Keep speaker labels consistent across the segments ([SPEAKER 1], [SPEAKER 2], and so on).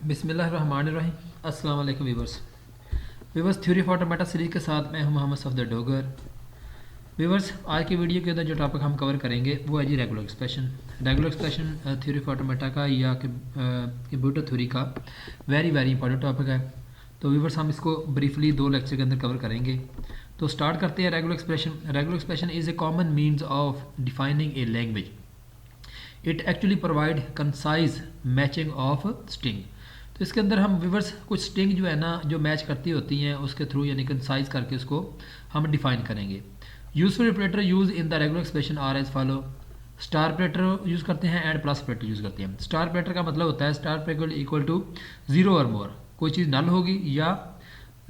[SPEAKER 1] बिस्मिल्लाहिर्रहमानिर्रहीम। अस्सलाम वालेकुम viewers theory of automata series के साथ मैं हूं मोहम्मद सफदर डोगर। वीवर्स आज की वीडियो के अंदर जो टॉपिक हम कवर करेंगे वो है जी regular expression theory of automata का या कंप्यूटर थ्योरी का वेरी इंपॉर्टेंट टॉपिक है। तो वीवर्स हम इसको ब्रीफली 2 लेक्चर के अंदर कवर करेंगे। तो स्टार्ट करते हैं। Regular expression is a common means of defining a language. It actually provide concise matching of string. तो इसके अंदर हम व्यूवर्स कुछ स्ट्रिंग जो है ना जो मैच करती होती हैं उसके थ्रू यानी कंसाइज करके उसको हम डिफाइन करेंगे। Useful operator use in the regular expression are as follow. Star operator use करते हैं एंड प्लस ऑपरेटर यूज़ करते हैं। स्टार ऑपरेटर का मतलब होता है स्टार ऑपरेटर इक्वल टू 0 और मोर, कोई चीज़ नल होगी या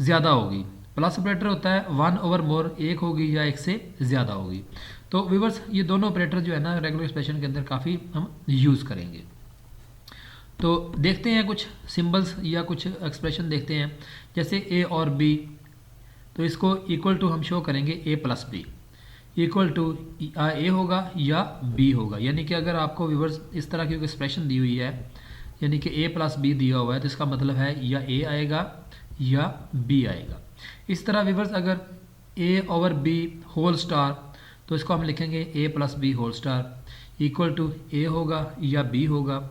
[SPEAKER 1] ज़्यादा होगी। प्लस ऑपरेटर होता है 1 ओवर मोर, एक होगी या एक से ज़्यादा होगी। तो व्यूवर्स ये दोनों ऑपरेटर जो है ना रेगुलर एक्सप्रेशन के अंदर काफ़ी हम यूज़ करेंगे। तो देखते हैं कुछ सिंबल्स या कुछ एक्सप्रेशन देखते हैं, जैसे ए और बी। तो इसको इक्वल टू हम शो करेंगे ए plus B, equal to a होगा या बी होगा। यानी कि अगर आपको व्यूवर्स इस तरह की एक्सप्रेशन दी हुई है यानी कि ए प्लस बी दिया हुआ है तो इसका मतलब है या ए आएगा या बी आएगा। इस तरह व्यूवर्स अगर a over b whole star तो इसको हम लिखेंगे a plus b whole star equal to a होगा या बी होगा।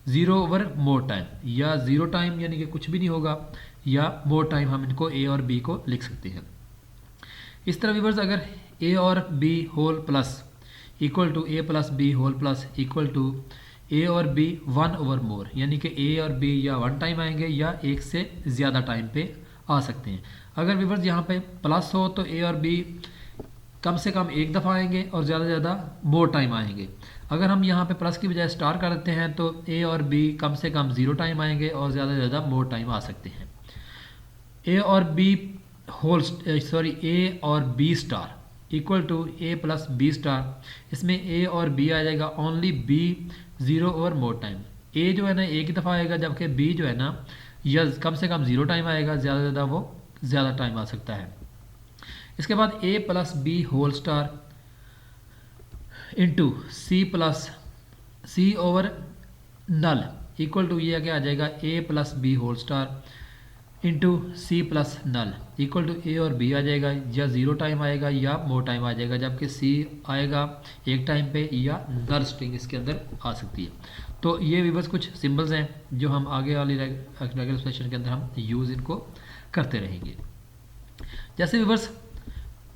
[SPEAKER 1] 0 ओवर मोर टाइम या 0 टाइम यानी कि कुछ भी नहीं होगा या मोर टाइम हम इनको ए और बी को लिख सकते हैं। इस तरह व्यूवर्स अगर ए और b whole plus equal to a plus b whole plus equal to a और बी 1 ओवर मोर, यानी कि ए और बी या 1 टाइम आएंगे या एक से ज़्यादा टाइम पे आ सकते हैं। अगर व्यूवर्स यहाँ पे प्लस हो तो ए और बी कम से कम एक दफ़ा आएंगे और ज़्यादा से ज़्यादा मोर टाइम आएंगे। अगर हम यहाँ पे प्लस की बजाय स्टार कर देते हैं तो ए और बी कम से कम 0 टाइम आएंगे और ज़्यादा से ज़्यादा मोर टाइम आ सकते हैं। ए और बी ए और b star equal to a plus b star, इसमें ए और बी आ जाएगा only b 0 over more time. A जो है ना एक ही दफ़ा आएगा जबकि बी जो है ना या कम से कम 0 टाइम आएगा, ज़्यादा से ज़्यादा वो ज़्यादा टाइम आ सकता है। इसके बाद a plus b whole star into c plus c over null equal to ये क्या आ जाएगा a plus b whole star into c plus null equal to a और बी आ जाएगा, या 0 टाइम आएगा या मोर टाइम आ जाएगा, जबकि सी आएगा एक टाइम पे या नल स्ट्रिंग इसके अंदर आ सकती है। तो ये भी बस कुछ सिंबल्स हैं जो हम आगे वाली रेगुलर एक्सप्रेशन के अंदर हम यूज़ इनको करते रहेंगे। जैसे व्यूवर्स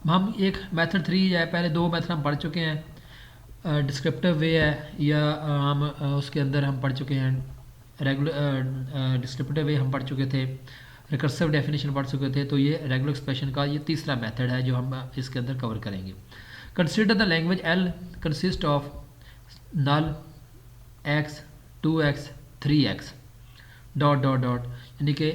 [SPEAKER 1] हम एक मेथड 3 या पहले 2 मेथड हम पढ़ चुके हैं, डिस्क्रिप्टिव वे है या हम उसके अंदर हम पढ़ चुके हैं रेगुलर डिस्क्रिप्टिव वे हम पढ़ चुके थे, रिकर्सिव डेफिनेशन पढ़ चुके थे। तो ये रेगुलर एक्सप्रेशन का ये तीसरा मेथड है जो हम इसके अंदर कवर करेंगे। Consider the language L consist of null x 2x 3x dot dot dot यानी कि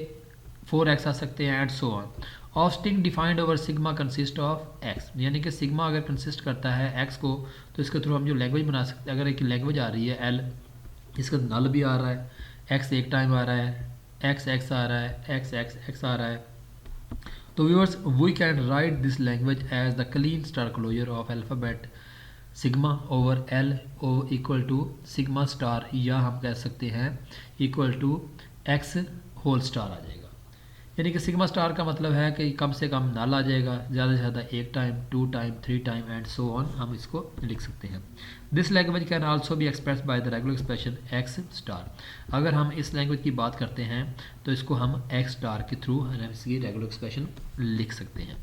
[SPEAKER 1] 4x आ सकते हैं and so on. Of string defined over sigma consist of x, यानी कि सिग्मा अगर कंसिस्ट करता है x को तो इसके थ्रू हम जो लैंग्वेज बना सकते हैं। अगर एक लैंग्वेज आ रही है l, इसका नल भी आ रहा है, x एक टाइम आ रहा है, x आ रहा है, x आ रहा है। तो viewers we can write this language as the Kleene star closure of alphabet sigma over l o equal to sigma star, या हम कह सकते हैं equal to x whole star आ जाएगा। यानी कि सिग्मा स्टार का मतलब है कि कम से कम नल आ जाएगा, ज़्यादा से ज़्यादा 1 time 2 time 3 time and so on हम इसको लिख सकते हैं। This language can also be express bye the regular expression x star. अगर हम इस लैंग्वेज की बात करते हैं तो इसको हम एक्स स्टार के थ्रू हम इसकी रेगुलर एक्सप्रेशन लिख सकते हैं।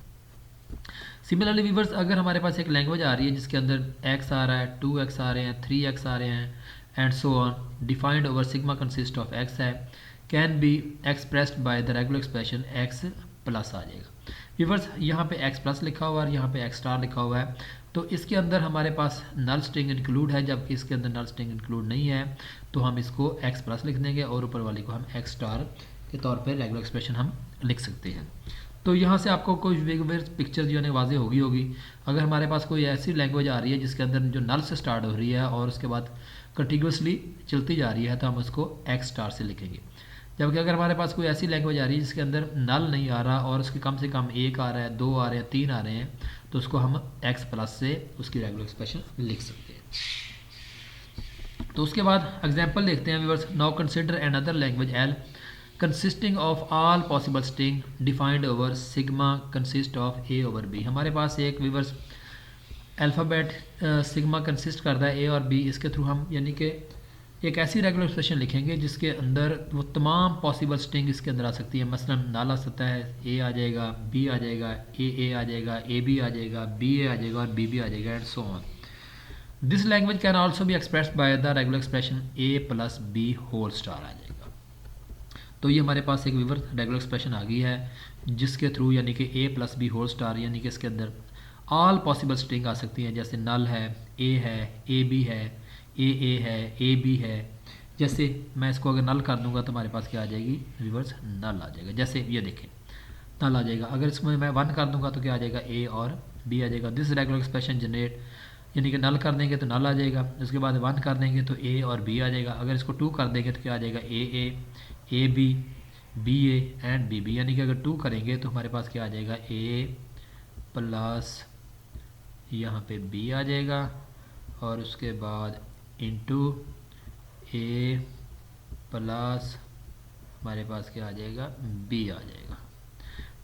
[SPEAKER 1] सिमिलरली व्यूअर्स अगर हमारे पास एक लैंग्वेज आ रही है जिसके अंदर x आ रहा है, 2x आ रहे हैं, 3x आ रहे हैं and so on, defined over sigma consist of x है, can be expressed by the regular expression x plus आ जाएगा। व्यूअर्स यहाँ पे x प्लस लिखा हुआ है और यहाँ पे x स्टार लिखा हुआ है। तो इसके अंदर हमारे पास नल स्ट्रिंग इंक्लूड है, जबकि इसके अंदर नल स्ट्रिंग इंक्लूड नहीं है। तो हम इसको x प्लस लिख देंगे और ऊपर वाले को हम x स्टार के तौर पर रेगुलर एक्सप्रेशन हम लिख सकते हैं। तो यहाँ से आपको कोई पिक्चर जो है वाज़ेह होगी। अगर हमारे पास कोई ऐसी लैंग्वेज आ रही है जिसके अंदर जो नल से स्टार्ट हो रही है और उसके बाद कंटिन्यूसली चलती जा रही है तो हम उसको x स्टार से लिखेंगे। जबकि अगर हमारे पास कोई ऐसी लैंग्वेज आ रही है जिसके अंदर नल नहीं आ रहा और उसके कम से कम 1 आ रहा है, 2 आ रहे हैं, 3 आ रहे हैं, तो उसको हम x प्लस से उसकी रेगुलर एक्सप्रेशन लिख सकते हैं। तो उसके बाद एग्जाम्पल देखते हैं viewers. Now consider another language L consisting of all possible string defined over sigma consist of a over b. हमारे पास एक विवर्स अल्फ़ाबेट सिग्मा कंसिस्ट करता है ए और बी, इसके थ्रू हम यानी कि एक ऐसी रेगुलर एक्सप्रेशन लिखेंगे जिसके अंदर वो तमाम पॉसिबल स्ट्रिंग इसके अंदर आ सकती है। मसलन नाल आ सकता है, ए आ जाएगा, बी आ जाएगा, ए आ जाएगा, ए बी आ जाएगा, बी ए आ जाएगा और बी आ जाएगा and so on. This language can also be expressed by the regular expression a plus b whole star आ जाएगा। तो ये हमारे पास एक विवर रेगुलर एक्सप्रेशन आ गई है जिसके थ्रू यानी कि ए प्लस बी होल स्टार यानी कि इसके अंदर ऑल पॉसिबल स्ट्रिंग आ सकती हैं, जैसे नल है, ए बी है, ए है, ए बी है। जैसे मैं इसको अगर नल कर दूंगा तो हमारे पास क्या आ जाएगी, रिवर्स नल आ जाएगा। जैसे ये देखें नल आ जाएगा। अगर इसमें मैं 1 कर दूंगा तो क्या आ जाएगा, ए और बी आ जाएगा। दिस रेगुलर एक्सप्रेशन जनरेट यानी कि नल कर देंगे तो नल आ जाएगा, उसके बाद 1 कर देंगे तो ए और बी आ जाएगा। अगर इसको 2 कर देंगे तो क्या आ जाएगा, a b a and b b. यानी कि अगर 2 करेंगे तो हमारे पास क्या आ जाएगा, ए प्लस यहाँ पे बी आ जाएगा और उसके बाद इंटू ए प्लस हमारे पास क्या आ जाएगा, बी आ जाएगा।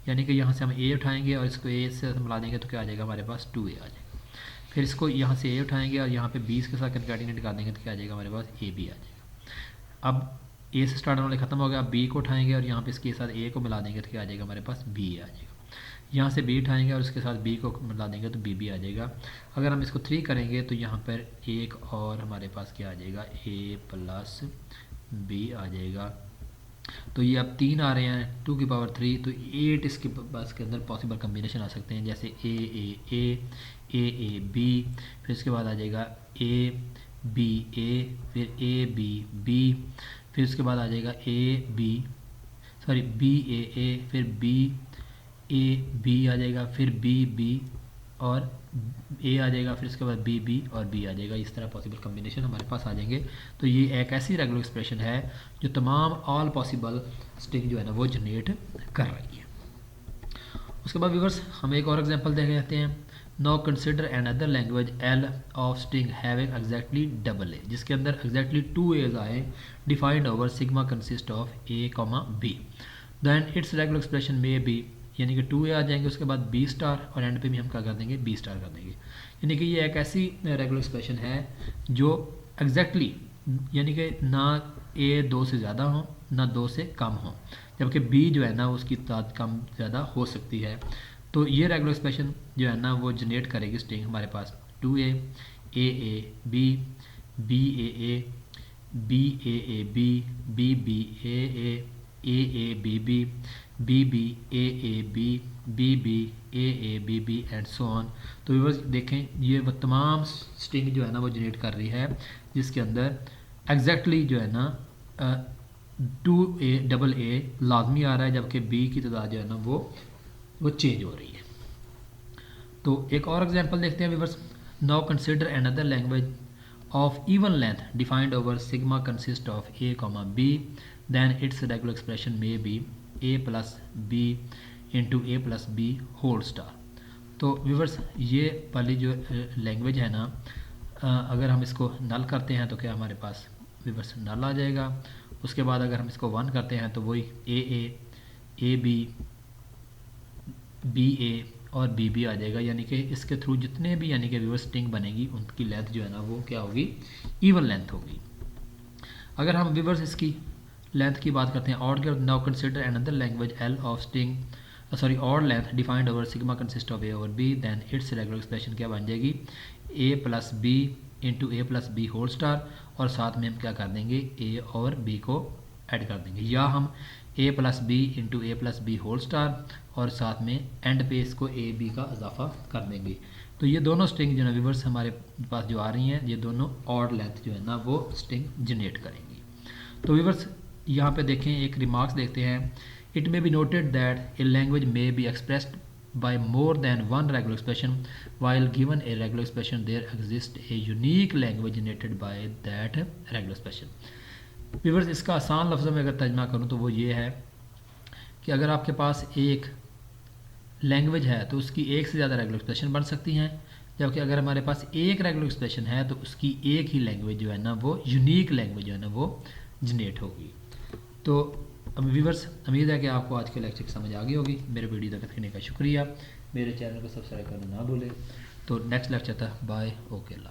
[SPEAKER 1] यानी कि यहाँ से हम ए उठाएंगे और इसको ए से मिला देंगे तो क्या आ जाएगा, हमारे पास 2a आ जाएगा। फिर इसको यहाँ से ए उठाएंगे और यहाँ पे 20 के साथ कंकैटिनेट कर देंगे तो क्या आ जाएगा, हमारे पास ए बी आ जाएगा। अब ए से स्टार्ट होने खत्म हो गया, बी को उठाएंगे और यहाँ पे इसके साथ ए को मिला देंगे तो क्या आ जाएगा, हमारे पास बी आ जाएगा। यहाँ से बी उठाएंगे और उसके साथ बी को मिला देंगे तो बी आ जाएगा। अगर हम इसको 3 करेंगे तो यहाँ पर एक और हमारे पास क्या आ जाएगा, ए प्लस बी आ जाएगा। तो ये अब 3 आ रहे हैं 2 की पावर 3, तो 8 इसके पास के अंदर पॉसिबल कम्बिनेशन आ सकते हैं, जैसे ए बी, फिर इसके बाद आ जाएगा ए बी फिर ए बी, फिर उसके बाद आ जाएगा बी ए फिर बी ए आ जाएगा, फिर बी और ए आ जाएगा, फिर उसके बाद बी और बी आ जाएगा। इस तरह पॉसिबल कम्बिनेशन हमारे पास आ जाएंगे। तो ये एक ऐसी रेगुलर एक्सप्रेशन है जो तमाम ऑल पॉसिबल स्ट्रिंग जो है ना वो जनरेट कर रही है। उसके बाद व्यूअर्स हम एक और एग्जांपल देख लेते हैं। Now consider another language L of string having exactly double a, जिसके अंदर एग्जैक्टली 2 एज आए defined over sigma consist of a comma b, then it's regular expression में बी यानी कि 2a आ जाएंगे, उसके बाद b स्टार और एंड पे भी हम क्या कर देंगे, b स्टार कर देंगे। यानी कि ये एक ऐसी रेगुलर एक्सप्रेशन है जो एग्जैक्टली यानी कि ना a 2 से ज़्यादा हो ना 2 से कम हो, जबकि b जो है ना उसकी तादाद कम ज़्यादा हो सकती है। तो ये रेगुलर एक्सप्रेशन जो है ना वो जनरेट करेगी स्ट्रिंग हमारे पास 2a b b a b b a b b b and so on. तो व्यूअर्स देखें ये वो तमाम स्ट्रिंग जो है ना वो जनरेट कर रही है जिसके अंदर एग्जैक्टली जो है ना 2a डबल ए लाजमी आ रहा है, जबकि b की तादाद जो है ना वो चेंज हो रही है। तो एक और एग्जांपल देखते हैं viewers. Now consider another language of even length defined over sigma consist of a comma b, then it's regular expression में b a plus b into a plus b whole star. तो viewers ये वाली जो language है ना अगर हम इसको नल करते हैं तो क्या हमारे पास व्यूवर्स नल आ जाएगा। उसके बाद अगर हम इसको 1 करते हैं तो वही ए बी ए और बी आ जाएगा। यानी कि इसके थ्रू जितने भी यानी कि व्यूवर्स स्ट्रिंग बनेगी उनकी लेंथ जो है ना वो क्या होगी, इवन लेंथ होगी। अगर हम व्यूवर्स इसकी लेंथ की बात करते हैं ऑड के, now consider another language L of string odd length defined over sigma consist of a over b, then it's regular expression क्या बन जाएगी, a plus b into a plus b whole star, और साथ में हम क्या कर देंगे ए और बी को ऐड कर देंगे, या हम ए plus b into a plus b whole star और साथ में एंड पे इसको ए बी का इजाफा कर देंगे। तो ये दोनों स्ट्रिंग जो है व्यूवर्स हमारे पास जो आ रही हैं ये दोनों ऑड लेंथ जो है ना वो स्ट्रिंग जनरेट करेंगी। तो व्यूवर्स यहाँ पे देखें एक रिमार्क्स देखते हैं। It may be noted that a language may be expressed by more than one regular expression, while given a regular expression there exists a unique language generated by that regular expression। Viewers इसका आसान लफ्ज़ों में अगर तर्जमा करूँ तो वो ये है कि अगर आपके पास एक लैंग्वेज है तो उसकी एक से ज़्यादा रेगुलर एक्सप्रेशन बन सकती हैं, जबकि अगर हमारे पास एक रेगुलर एक्सप्रेशन है तो उसकी एक ही लैंग्वेज जो है ना वो यूनिक लैंग्वेज जो है ना वो जनरेट होगी। तो व्यूवर्स, उम्मीद है कि आपको आज के लेक्चर की समझ आ गई होगी। मेरे वीडियो तक देखने का शुक्रिया। मेरे चैनल को सब्सक्राइब करना ना भूलें। तो नेक्स्ट लेक्चर तक बाय, ओके, अल्लाह।